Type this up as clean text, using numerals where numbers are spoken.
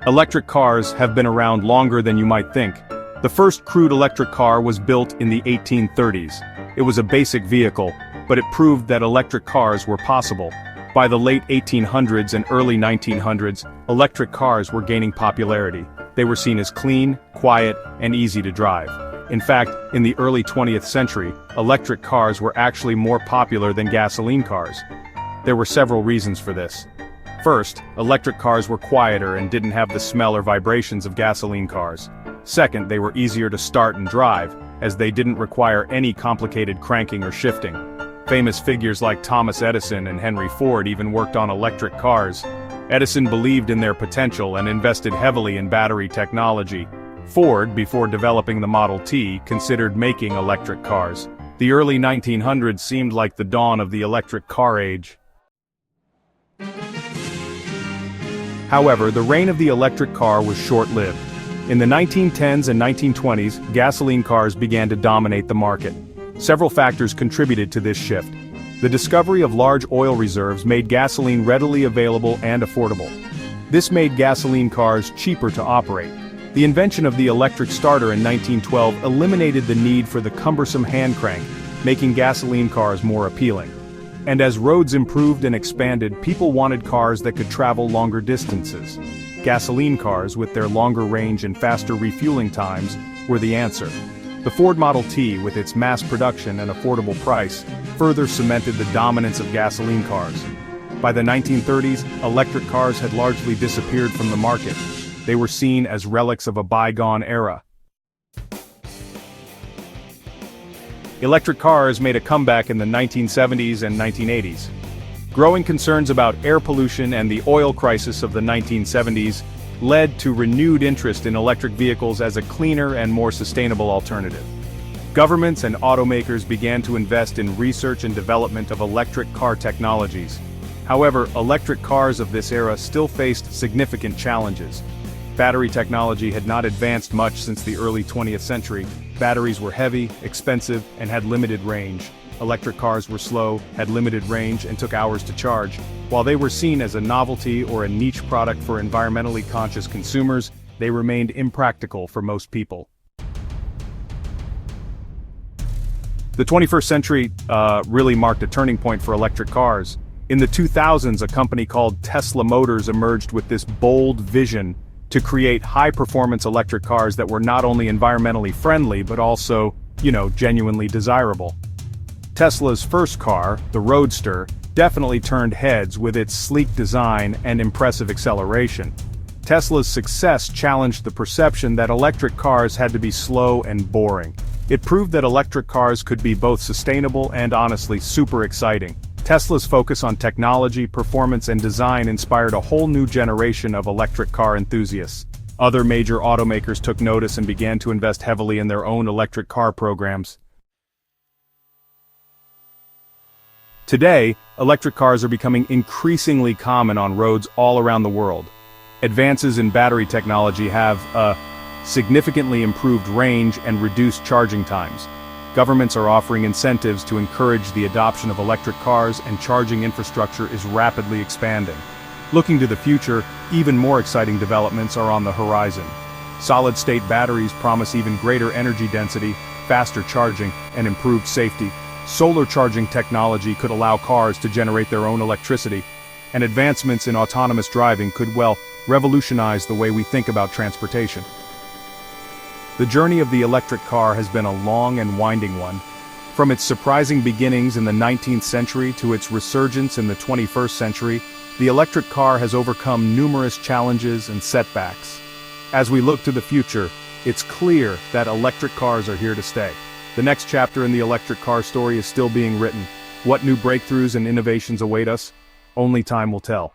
Electric cars have been around longer than you might think. The first crude electric car was built in the 1830s. It was a basic vehicle, but it proved that electric cars were possible. By the late 1800s and early 1900s, electric cars were gaining popularity. They were seen as clean, quiet, and easy to drive. In fact, in the early 20th century, electric cars were actually more popular than gasoline cars. There were several reasons for this. First, electric cars were quieter and didn't have the smell or vibrations of gasoline cars. Second, they were easier to start and drive, as they didn't require any complicated cranking or shifting. Famous figures like Thomas Edison and Henry Ford even worked on electric cars. Edison believed in their potential and invested heavily in battery technology. Ford, before developing the Model T, considered making electric cars. The early 1900s seemed like the dawn of the electric car age. However, the reign of the electric car was short-lived. In the 1910s and 1920s, gasoline cars began to dominate the market. Several factors contributed to this shift. The discovery of large oil reserves made gasoline readily available and affordable. This made gasoline cars cheaper to operate. The invention of the electric starter in 1912 eliminated the need for the cumbersome hand crank, making gasoline cars more appealing. And as roads improved and expanded, people wanted cars that could travel longer distances. Gasoline cars, with their longer range and faster refueling times, were the answer. The Ford Model T, with its mass production and affordable price, further cemented the dominance of gasoline cars. By the 1930s, electric cars had largely disappeared from the market. They were seen as relics of a bygone era. Electric cars made a comeback in the 1970s and 1980s. Growing concerns about air pollution and the oil crisis of the 1970s led to renewed interest in electric vehicles as a cleaner and more sustainable alternative. Governments and automakers began to invest in research and development of electric car technologies. However, electric cars of this era still faced significant challenges. Battery technology had not advanced much since the early 20th century. Batteries were heavy, expensive, and had limited range. Electric cars were slow, had limited range, and took hours to charge. While they were seen as a novelty or a niche product for environmentally conscious consumers, they remained impractical for most people. The 21st century really marked a turning point for electric cars. In the 2000s, a company called Tesla Motors emerged with this bold vision to create high-performance electric cars that were not only environmentally friendly but also, genuinely desirable. Tesla's first car, the Roadster, definitely turned heads with its sleek design and impressive acceleration. Tesla's success challenged the perception that electric cars had to be slow and boring. It proved that electric cars could be both sustainable and honestly super exciting. Tesla's focus on technology, performance, and design inspired a whole new generation of electric car enthusiasts. Other major automakers took notice and began to invest heavily in their own electric car programs. Today, electric cars are becoming increasingly common on roads all around the world. Advances in battery technology have significantly improved range and reduced charging times. Governments are offering incentives to encourage the adoption of electric cars, and charging infrastructure is rapidly expanding. Looking to the future, even more exciting developments are on the horizon. Solid-state batteries promise even greater energy density, faster charging, and improved safety. Solar charging technology could allow cars to generate their own electricity, and advancements in autonomous driving could, revolutionize the way we think about transportation. The journey of the electric car has been a long and winding one. From its surprising beginnings in the 19th century to its resurgence in the 21st century, the electric car has overcome numerous challenges and setbacks. As we look to the future, it's clear that electric cars are here to stay. The next chapter in the electric car story is still being written. What new breakthroughs and innovations await us? Only time will tell.